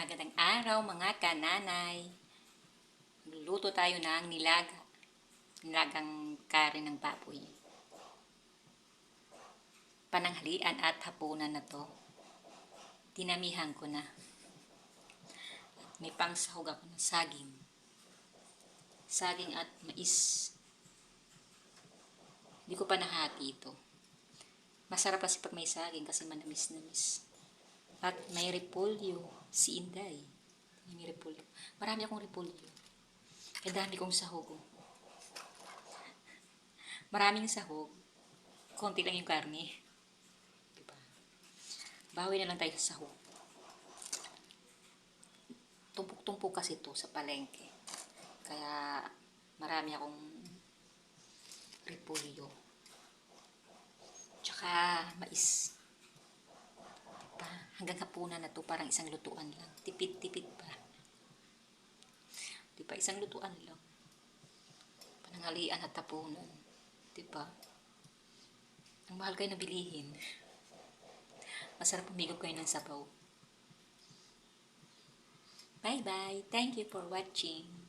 Magandang araw mga kananay. Magluluto tayo ng nilagang kare ng baboy. Pananghalian at hapunan na to. Dinamihan ko na. May pangsahog ako ng saging. Saging at mais. Hindi ko pa nahati ito. Masarap kasi pag may saging kasi manamis-namis. At may repolyo, si Inday. May repolyo. Marami akong repolyo. Ang dami kong sahog. Maraming sahog. Konti lang yung karne. Diba? Bawi na lang tayo sa sahog. Tumpok-tumpok kasi ito sa palengke. Kaya marami akong repolyo. Tsaka mais. Diba? Hanggang hapunan na to parang isang lutuan lang. Tipid-tipid pa. Diba? Isang lutuan lang. Pananghalian at hapunan. Diba? Ang mahal kayo na bilihin. Masarap pumigop kayo ng sabaw. Bye-bye. Thank you for watching.